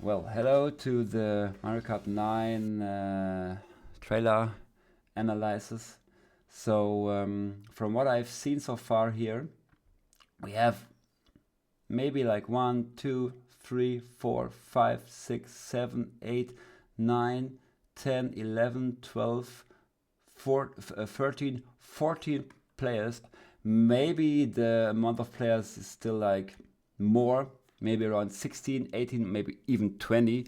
Well, hello to the Mario Kart 9 trailer analysis. So, from what I've seen so far here, we have maybe like 1, 2, 3, 4, 5, 6, 7, 8, 9, 10, 11, 12, 13, 14 players. Maybe the amount of players is still like more, maybe around 16, 18, maybe even 20.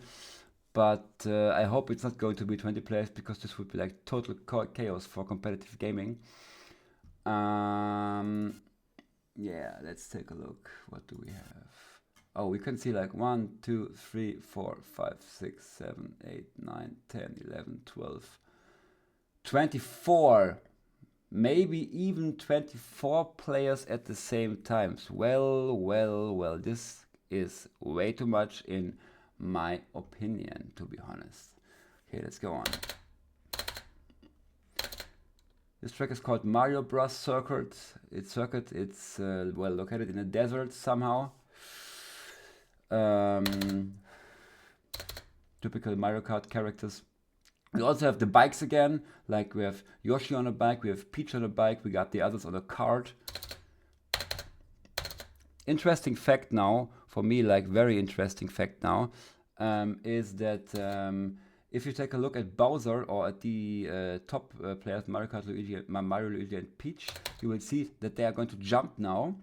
But I hope it's not going to be 20 players because this would be like total chaos for competitive gaming. Yeah, let's take a look. What do we have? Oh, we can see like 1, 2, 3, 4, 5, 6, 7, 8, 9, 10, 11, 12, 24. Maybe even 24 players at the same time. Well, this is way too much in my opinion, to be honest. Okay, let's go on. This track is called Mario Bros. Circuit. It's well located in a desert somehow. Typical Mario Kart characters. We also have the bikes again, like we have Yoshi on a bike, we have Peach on a bike, we got the others on a cart. Interesting fact now, for me, like very interesting fact now, is that if you take a look at Bowser or at the top players, Mario Kart, Mario, Luigi and Peach, you will see that they are going to jump now.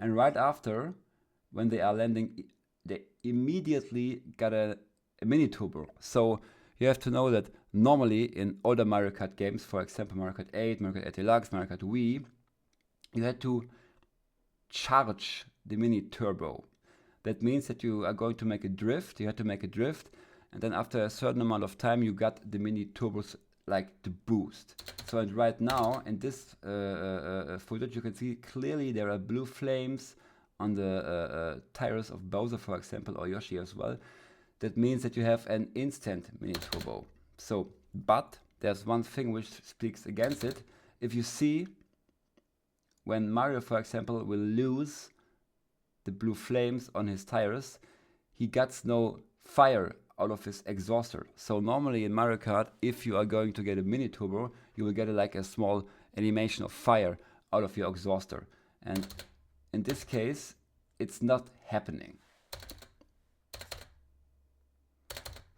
And right after, when they are landing, they immediately got a mini turbo. So you have to know that normally in older Mario Kart games, for example Mario Kart 8, Mario Kart 8 Deluxe, Mario Kart Wii, you had to charge the mini turbo. That means that you are going to make a drift, you had to make a drift, and then after a certain amount of time you got the mini turbos like the boost. So and right now in this footage you can see clearly there are blue flames on the tires of Bowser, for example, or Yoshi as well. That means that you have an instant mini turbo. So, but there's one thing which speaks against it. If you see when Mario, for example, will lose the blue flames on his tires, he gets no fire out of his exhauster. So normally in Mario Kart, if you are going to get a mini turbo, you will get like a small animation of fire out of your exhauster. And in this case, it's not happening.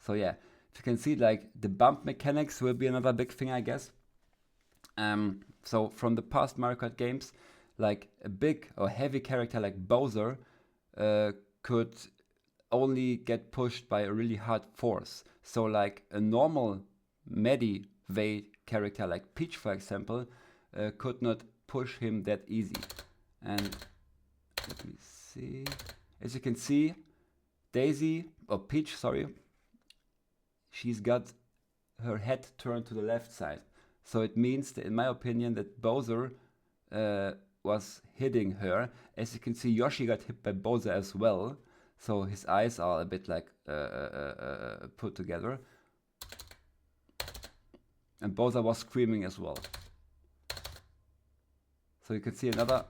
So yeah, if you can see, like the bump mechanics will be another big thing, I guess. So from the past Mario Kart games, like a big or heavy character like Bowser could only get pushed by a really hard force. So like a normal Medivh character like Peach, for example, could not push him that easy. And let me see. As you can see, Peach, sorry, she's got her head turned to the left side. So it means that, in my opinion, that Bowser was hitting her. As you can see, Yoshi got hit by Bowser as well. So his eyes are a bit like put together. And Bowser was screaming as well. So you can see another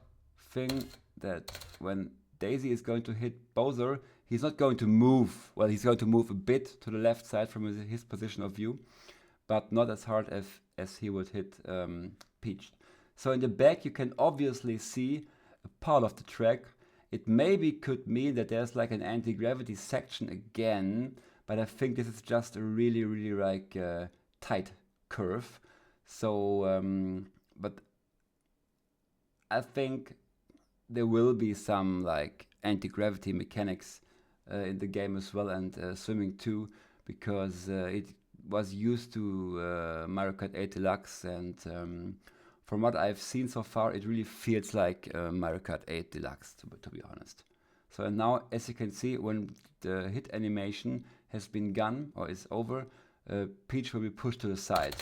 thing, that when Daisy is going to hit Bowser, he's not going to move. Well, he's going to move a bit to the left side from his position of view, but not as hard as he would hit Peach. So in the back you can obviously see a part of the track. It maybe could mean that there's like an anti-gravity section again, but I think this is just a really like tight curve. So but I think there will be some like anti-gravity mechanics in the game as well, and swimming too, because it was used to Mario Kart 8 Deluxe, and from what I've seen so far, it really feels like Mario Kart 8 Deluxe, to be honest. So and now, as you can see, when the hit animation has been gone or is over, Peach will be pushed to the side.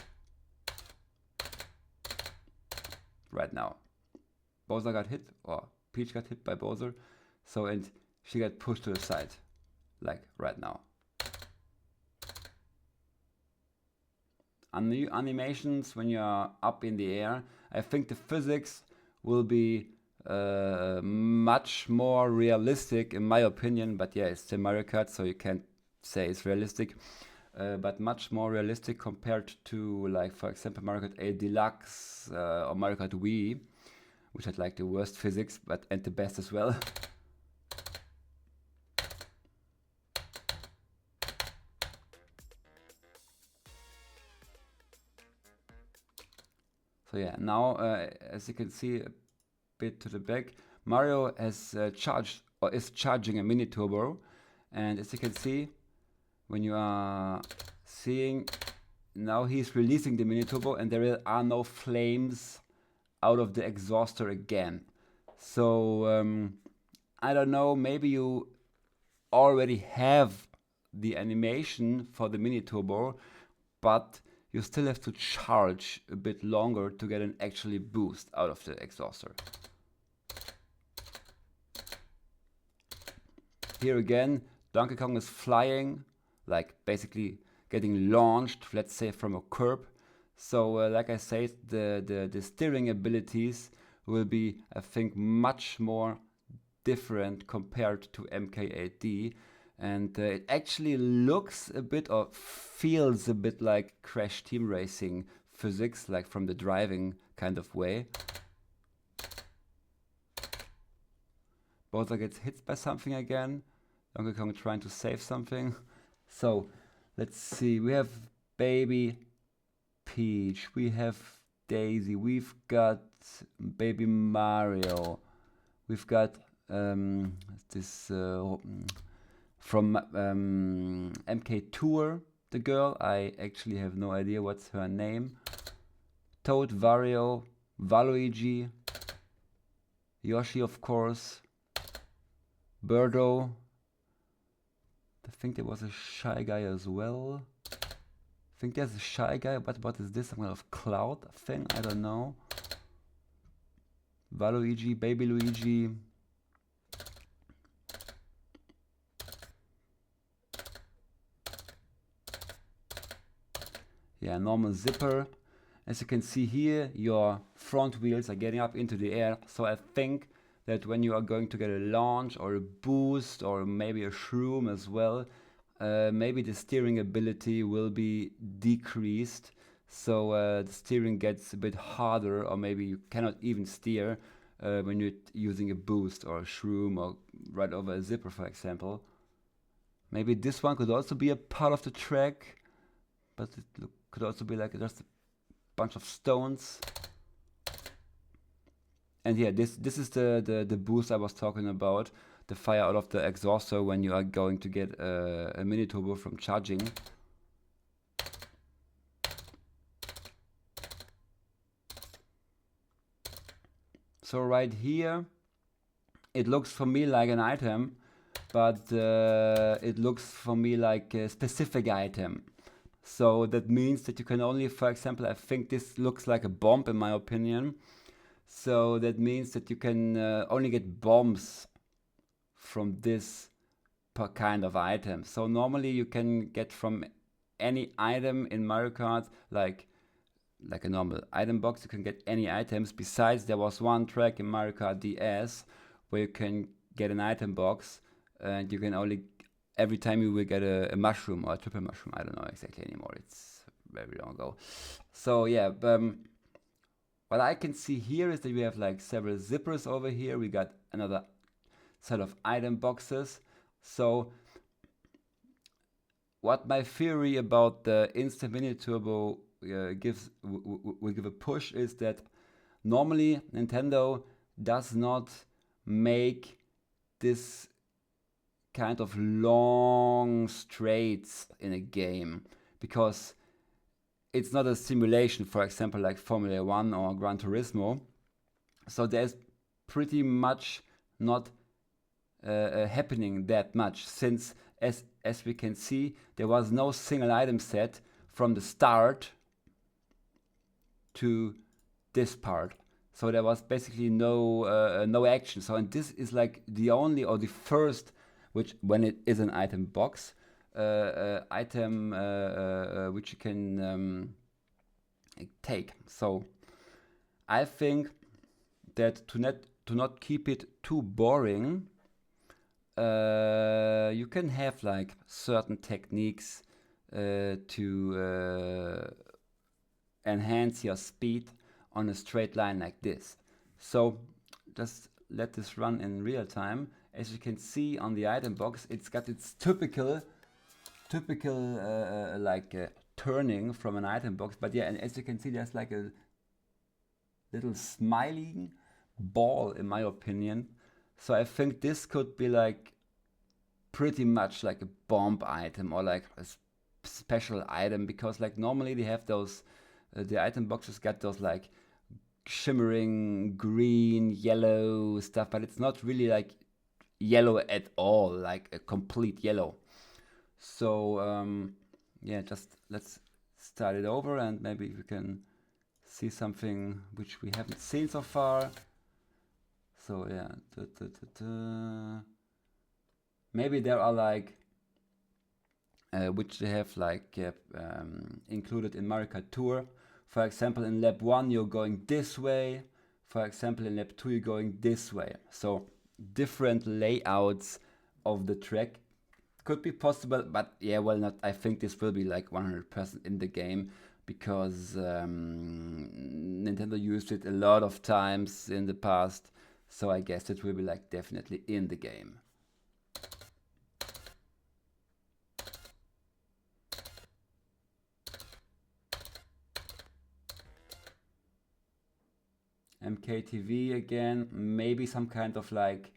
Right now. Bowser got hit, or Peach got hit by Bowser, so and she got pushed to the side, like right now. On the animations when you're up in the air, I think the physics will be much more realistic in my opinion, but yeah, it's still Mario Kart, so you can't say it's realistic. But much more realistic compared to, like, for example, Mario Kart 8 Deluxe or Mario Kart Wii, which had like the worst physics but and the best as well. So yeah, now as you can see a bit to the back, Mario has charged or is charging a mini turbo, and as you can see, when you are seeing, now he's releasing the mini turbo and there are no flames out of the exhauster again. So I don't know, maybe you already have the animation for the mini turbo, but you still have to charge a bit longer to get an actually boost out of the exhauster. Here again, Donkey Kong is flying, like basically getting launched, let's say, from a curb. So like I said, the steering abilities will be, I think, much more different compared to MK8D, and it actually looks a bit or feels a bit like Crash Team Racing physics, like from the driving kind of way. Bowser gets hit by something again. Donkey Kong trying to save something. So let's see, we have Baby Peach, we have Daisy, we've got Baby Mario, we've got this from MK Tour, the girl. I actually have no idea what's her name. Toad, Wario, Waluigi, Yoshi, of course, Birdo. I think there was a Shy Guy as well. I think there's a Shy Guy, but what is this? Some kind of cloud thing? I don't know. Waluigi, Baby Luigi. Yeah, normal zipper. As you can see here, your front wheels are getting up into the air. So I think that when you are going to get a launch or a boost or maybe a shroom as well, maybe the steering ability will be decreased. So the steering gets a bit harder, or maybe you cannot even steer when you're using a boost or a shroom or right over a zipper, for example. Maybe this one could also be a part of the track, but it could also be like just a bunch of stones. And yeah, this is the boost I was talking about, the fire out of the exhauster when you are going to get a mini turbo from charging. So right here, it looks for me like an item, but it looks for me like a specific item. So that means that you can only, for example, I think this looks like a bomb in my opinion. So that means that you can only get bombs from this per kind of item. So normally you can get from any item in Mario Kart, like a normal item box, you can get any items. Besides, there was one track in Mario Kart DS where you can get an item box, and you can only, every time you will get a mushroom or a triple mushroom. I don't know exactly anymore. It's very long ago. So yeah, what I can see here is that we have like several zippers over here. We got another set of item boxes. So what my theory about the instant mini turbo will give a push is that normally Nintendo does not make this kind of long straights in a game, because it's not a simulation, for example, like Formula 1 or Gran Turismo. So there's pretty much not happening that much, since as we can see, there was no single item set from the start to this part. So there was basically no action. So, and this is like the only or the first, which when it is an item box, item which you can take. So I think that to not keep it too boring, you can have like certain techniques to enhance your speed on a straight line like this. So just let this run in real time. As you can see on the item box, it's got its typical turning from an item box. But yeah, and as you can see, there's like a little smiling ball, in my opinion. So I think this could be like pretty much like a bomb item or like a special item, because like normally they have those the item boxes got those like shimmering green, yellow stuff, but it's not really like yellow at all, like a complete yellow. So yeah, just let's start it over and maybe we can see something which we haven't seen so far. So yeah, maybe there are like which they have like included in Mario Kart Tour. For example, in lap 1 you're going this way. For example, in lap 2 you're going this way. So different layouts of the track could be possible, but yeah, well, not. I think this will be like 100% in the game, because Nintendo used it a lot of times in the past. So I guess it will be like definitely in the game. MKTV again, maybe some kind of like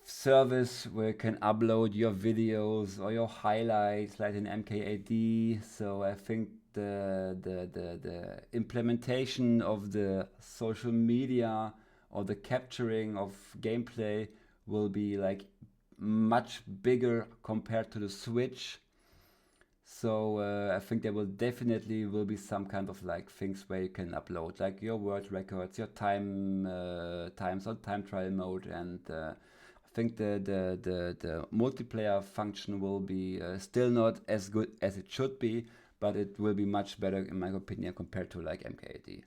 service where you can upload your videos or your highlights like in MKAD. So I think the implementation of the social media or the capturing of gameplay will be like much bigger compared to the Switch. So I think there will definitely will be some kind of like things where you can upload like your world records, your times on time trial mode, and I think the multiplayer function will be still not as good as it should be, but it will be much better in my opinion compared to like MKAD.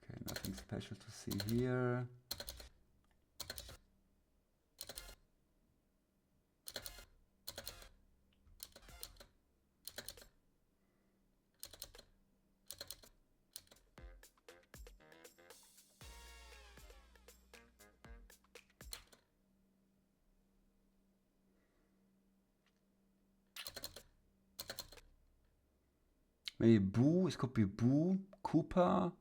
Okay, nothing special to see here. Maybe Boo, it could be Boo, Koopa.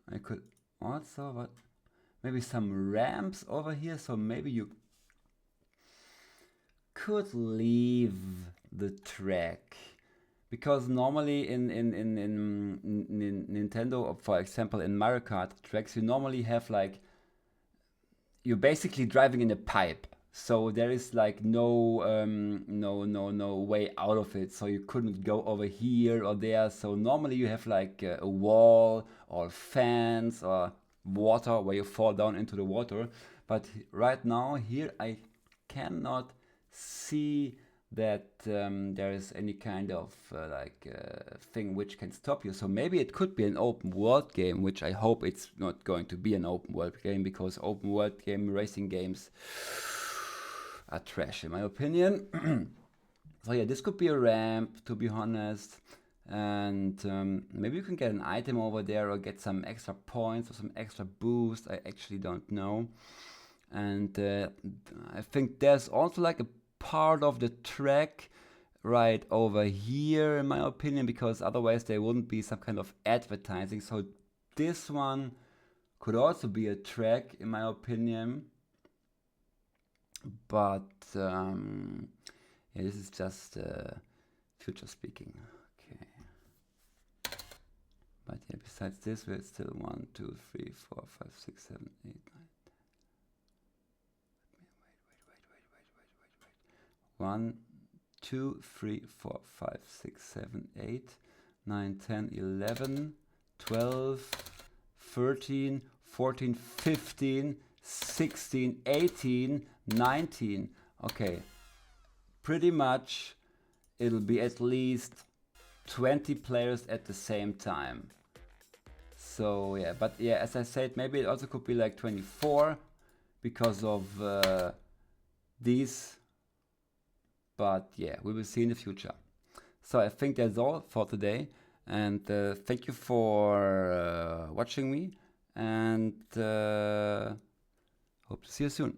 I could also, what? Maybe some ramps over here, so maybe you could leave the track. Because normally in Nintendo, for example, in Mario Kart tracks, you normally have like, you're basically driving in a pipe. So there is like no way out of it. So you couldn't go over here or there. So normally you have like a wall or fence or water where you fall down into the water. But right now here I cannot see that there is any kind of thing which can stop you. So maybe it could be an open world game, which I hope it's not going to be an open world game, because open world game racing games are trash in my opinion. So yeah, this could be a ramp, to be honest. And maybe you can get an item over there or get some extra points or some extra boost. I actually don't know. And I think there's also like a part of the track right over here, in my opinion, because otherwise there wouldn't be some kind of advertising. So this one could also be a track, in my opinion. But yeah, this is just future speaking. Okay. But yeah, besides this, we're still 1, 2, 3, 4, 5, 6, 7, 8, 9. 1, 2, 3, 4, 5, 6, 7, 8, 9, 10, 11, 12, 13, 14, 15, 16, 18, 19. Okay, pretty much it'll be at least 20 players at the same time. So yeah, but yeah, as I said, maybe it also could be like 24 because of these. But yeah, we will see in the future. So I think that's all for today. And thank you for watching me. And hope to see you soon.